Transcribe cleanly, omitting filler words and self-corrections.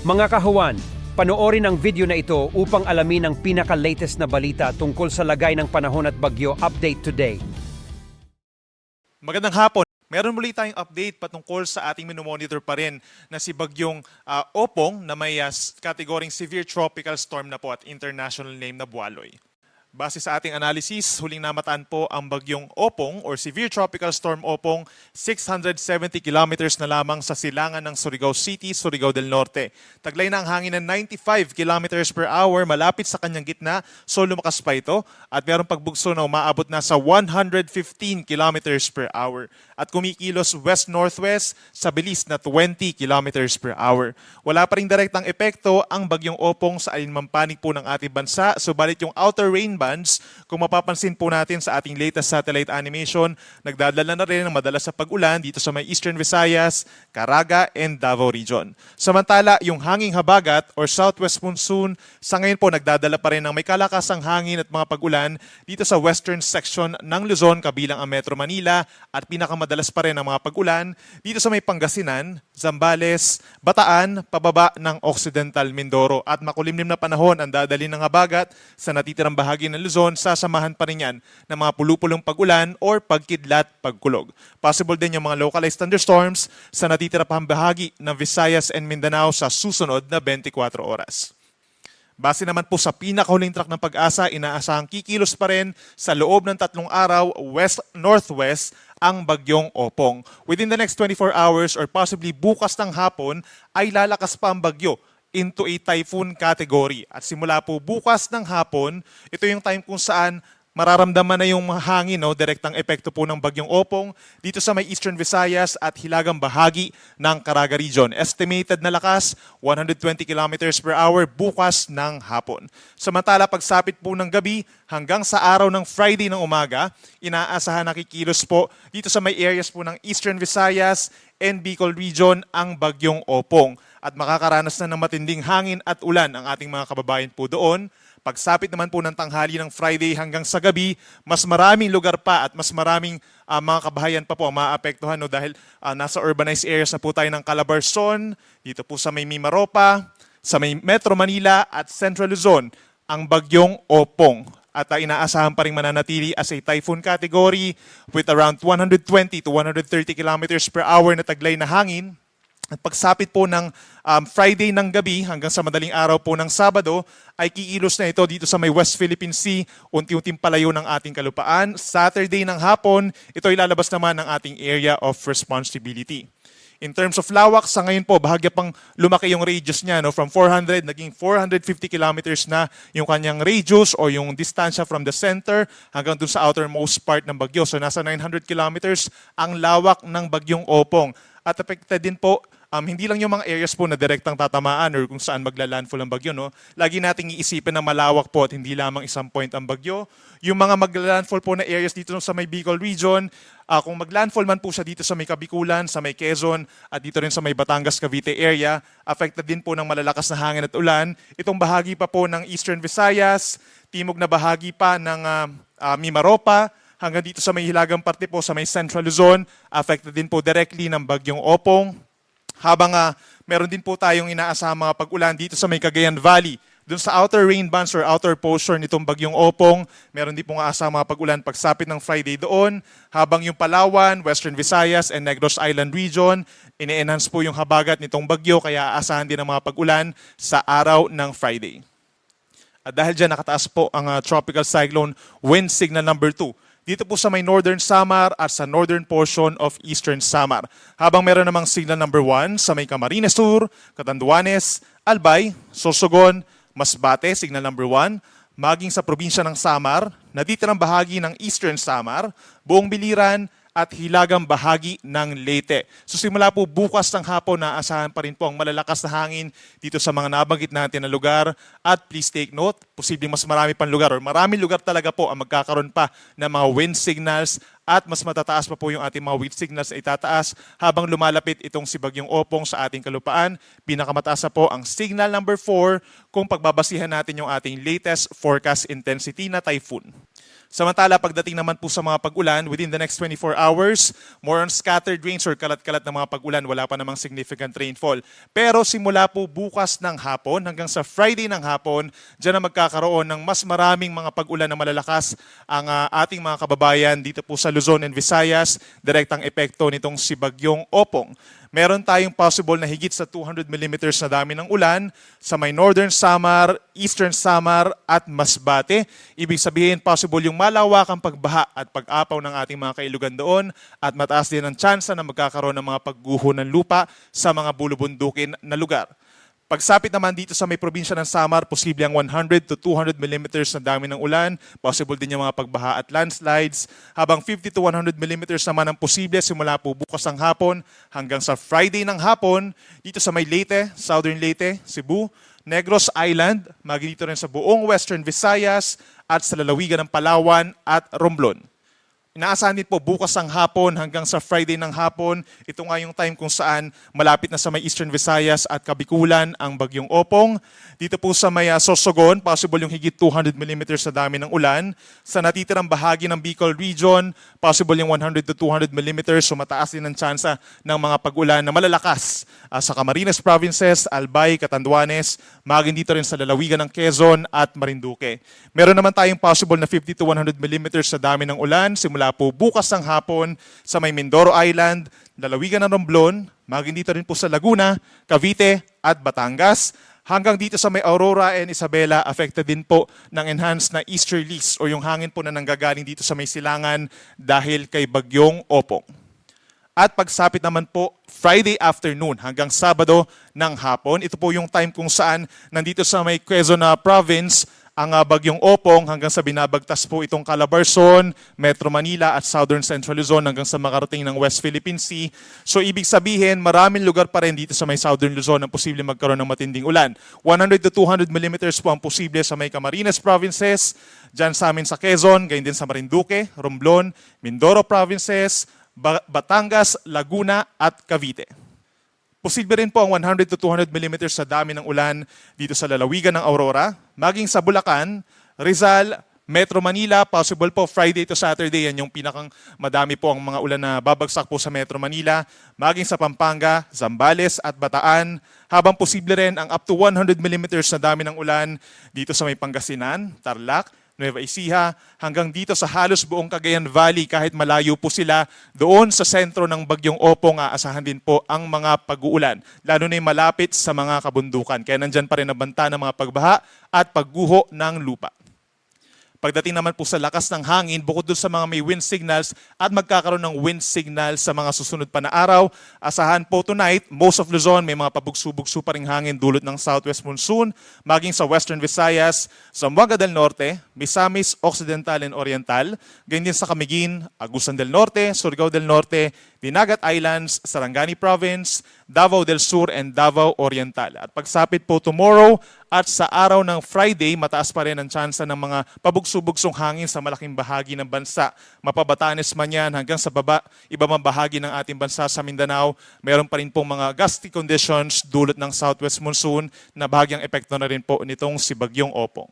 Mga kahuwan, panoorin ang video na ito upang alamin ang pinaka-latest na balita tungkol sa lagay ng panahon at bagyo update today. Magandang hapon. Meron muli tayong update patungkol sa ating minomonitor pa rin na si Bagyong Opong na may kategoring Severe Tropical Storm na po at international name na Bualoy. Base sa ating analysis, huling namataan po ang Bagyong Opong or Severe Tropical Storm Opong 670 kilometers na lamang sa silangan ng Surigao City, Surigao del Norte. Taglay na ang hangin ng 95 kilometers per hour malapit sa kanyang gitna, so lumakas pa ito at mayroong pagbugso na umaabot na sa 115 kilometers per hour at kumikilos west-northwest sa bilis na 20 kilometers per hour. Wala pa ring direktang epekto ang Bagyong Opong sa alinmang panig po ng ating bansa, subalit yung outer rain bands, kung mapapansin po natin sa ating latest satellite animation, nagdadala na rin ng madalas sa pag-ulan dito sa may Eastern Visayas, Caraga, and Davao region. Samantala, yung hanging habagat or southwest monsoon, sa ngayon po nagdadala pa rin ng may kalakasang hangin at mga pag-ulan dito sa western section ng Luzon, kabilang ang Metro Manila, at pinakamadalas pa rin ang mga pag-ulan dito sa may Pangasinan, Zambales, Bataan, pababa ng Occidental Mindoro. At makulimlim na panahon ang dadali ng habagat sa natitirang bahagi ng Luzon, sasamahan pa rin yan ng mga pulupulong pag-ulan or pagkidlat, pagkulog. Possible din yung mga localized thunderstorms sa natitira pang bahagi ng Visayas and Mindanao sa susunod na 24 oras. Base naman po sa pinakahuling track ng Pag-asa, inaasahang kikilos pa rin sa loob ng 3 araw west-northwest ang Bagyong Opong. Within the next 24 hours or possibly bukas ng hapon ay lalakas pa ang bagyo into a typhoon category. At simula po bukas ng hapon, ito yung time kung saan mararamdaman na yung hangin, direktang epekto po ng Bagyong Opong dito sa may Eastern Visayas at hilagang bahagi ng Caraga region. Estimated na lakas, 120 kilometers per hour bukas ng hapon. Samantala, pagsapit po ng gabi hanggang sa araw ng Friday ng umaga, inaasahan na kikilos po dito sa may areas po ng Eastern Visayas and Bicol region ang Bagyong Opong. At makakaranas na ng matinding hangin at ulan ang ating mga kababayan po doon. Pagsapit naman po ng tanghali ng Friday hanggang sa gabi, mas maraming lugar pa at mas maraming mga kabahayan pa po ang maapektuhan dahil nasa urbanized areas na po tayo ng Calabarzon, dito po sa may Mimaropa, sa may Metro Manila at Central Luzon, ang Bagyong Opong. At inaasahan pa rin mananatili as a typhoon category with around 120 to 130 kilometers per hour na taglay na hangin. At pagsapit po ng Friday ng gabi hanggang sa madaling araw po ng Sabado, ay kiilos na ito dito sa may West Philippine Sea, unti-unting palayo ng ating kalupaan. Saturday ng hapon, ito ay lalabas naman ng ating area of responsibility. In terms of lawak, sa ngayon po, bahagya pang lumaki yung radius niya. From 400, naging 450 kilometers na yung kanyang radius o yung distansya from the center hanggang dun sa outermost part ng bagyo. So nasa 900 kilometers ang lawak ng Bagyong Opong. At affected din po, hindi lang yung mga areas po na direktang tatamaan or kung saan magla-landfall ang bagyo. Lagi nating iisipin na malawak po at hindi lamang isang point ang bagyo. Yung mga magla-landfall po na areas dito sa may Bicol region, kung mag-landfall man po siya dito sa may Kabikulan, sa may Quezon, at dito rin sa may Batangas, Cavite area, affected din po ng malalakas na hangin at ulan. Itong bahagi pa po ng Eastern Visayas, timog na bahagi pa ng Mimaropa, hanggang dito sa may hilagang parte po sa may Central Luzon, affected din po directly ng Bagyong Opong. Habang meron din po tayong inaasahang mga pag-ulan dito sa may Cagayan Valley. Doon sa outer rain bands or outer portion nitong Bagyong Opong, meron din po aasahang mga pag-ulan pagsapit ng Friday doon. Habang yung Palawan, Western Visayas, and Negros Island region, ini-enhance po yung habagat nitong bagyo kaya aasahan din ang mga pag-ulan sa araw ng Friday. At dahil dyan nakataas po ang tropical cyclone wind signal number 2. Dito po sa may Northern Samar at sa northern portion of Eastern Samar. Habang meron namang signal number 1 sa may Camarines Sur, Catanduanes, Albay, Sorsogon, Masbate, signal number 1, maging sa probinsya ng Samar, natitirang bahagi ng Eastern Samar, Buong Biliran, at hilagang bahagi ng Leyte. So simula po bukas ng hapon, naaasahan pa rin po ang malalakas na hangin dito sa mga nabanggit natin na lugar. At please take note, posibleng mas marami pang lugar or maraming lugar talaga po ang magkakaroon pa ng mga wind signals at mas matataas pa po yung ating mga wind signals ay tataas habang lumalapit itong si Bagyong Opong sa ating kalupaan. Pinakamataas na po ang signal number 4 kung pagbabasihan natin yung ating latest forecast intensity na typhoon. Samantala, pagdating naman po sa mga pag-ulan, within the next 24 hours, more on scattered rains or kalat-kalat na mga pag-ulan, wala pa namang significant rainfall. Pero simula po bukas ng hapon hanggang sa Friday ng hapon, dyan na magkakaroon ng mas maraming mga pag-ulan na malalakas ang ating mga kababayan dito po sa Luzon and Visayas, direktang epekto nitong si Bagyong Opong. Meron tayong possible na higit sa 200 millimeters na dami ng ulan sa may Northern Samar, Eastern Samar at Masbate. Ibig sabihin, possible yung malawakang pagbaha at pag-apaw ng ating mga kailugan doon at mataas din ang tsansa na magkakaroon ng mga pagguho ng lupa sa mga bulubundukin na lugar. Pagsapit naman dito sa may probinsya ng Samar, posible ang 100 to 200 millimeters na dami ng ulan. Possible din yung mga pagbaha at landslides. Habang 50 to 100 millimeters naman ang posible simula po bukas ng hapon hanggang sa Friday ng hapon dito sa may Leyte, Southern Leyte, Cebu, Negros Island, maging dito rin sa buong Western Visayas at sa lalawigan ng Palawan at Romblon. Inaasahan din po bukas ang hapon hanggang sa Friday ng hapon. Ito nga yung time kung saan malapit na sa may Eastern Visayas at Kabikulan ang Bagyong Opong. Dito po sa may Sorsogon, possible yung higit 200 millimeters na dami ng ulan. Sa natitirang bahagi ng Bicol Region, possible yung 100 to 200 millimeters. So mataas din ang tsansa ng mga pag-ulan na malalakas sa Camarines Provinces, Albay, Catanduanes, maging dito rin sa lalawigan ng Quezon at Marinduque. Meron naman tayong possible na 50 to 100 millimeters na dami ng ulan simula po bukas ng hapon sa may Mindoro Island, lalawigan ng Romblon, maging dito rin po sa Laguna, Cavite at Batangas. Hanggang dito sa may Aurora and Isabela, affected din po ng enhanced na easterlies o yung hangin po na nanggagaling dito sa may silangan dahil kay Bagyong Opong. At pagsapit naman po, Friday afternoon hanggang Sabado ng hapon, ito po yung time kung saan nandito sa may Quezon Province, ang Bagyong Opong hanggang sa binabagtas po itong Calabarzon, Metro Manila at Southern Central Luzon hanggang sa makarating ng West Philippine Sea. So ibig sabihin, maraming lugar pa rin dito sa may Southern Luzon ang posible magkaroon ng matinding ulan. 100 to 200 millimeters po ang posible sa may Camarines Provinces, dyan sa amin sa Quezon, gayon din sa Marinduque, Romblon, Mindoro Provinces, Batangas, Laguna at Cavite. Posible rin po ang 100 to 200 millimeters sa dami ng ulan dito sa lalawigan ng Aurora, maging sa Bulacan, Rizal, Metro Manila, possible po Friday to Saturday, yan yung pinakang madami po ang mga ulan na babagsak po sa Metro Manila, maging sa Pampanga, Zambales at Bataan, habang posible rin ang up to 100 millimeters na dami ng ulan dito sa may Pangasinan, Tarlac, Nueva Ecija, hanggang dito sa halos buong Cagayan Valley kahit malayo po sila doon sa sentro ng Bagyong Opong, aasahan din po ang mga pag-uulan, lalo na yung malapit sa mga kabundukan. Kaya nandyan pa rin ang banta ng mga pagbaha at pagguho ng lupa. Pagdating naman po sa lakas ng hangin, bukod doon sa mga may wind signals at magkakaroon ng wind signals sa mga susunod pa na araw, asahan po tonight, most of Luzon may mga pabugso-bugso pa ring hangin dulot ng southwest monsoon, maging sa Western Visayas, Zamboanga del Norte, Misamis Occidental and Oriental, ganyan din sa Camiguin, Agusan del Norte, Surigao del Norte, Dinagat Islands, Sarangani Province, Davao del Sur and Davao Oriental. At pagsapit po tomorrow at sa araw ng Friday, mataas pa rin ang tsansa ng mga pabugso-bugsong hangin sa malaking bahagi ng bansa. Mapabatanes man yan hanggang sa iba mang bahagi ng ating bansa sa Mindanao. Meron pa rin pong mga gusty conditions dulot ng southwest monsoon na bahagyang epekto na rin po nitong si Bagyong Opong.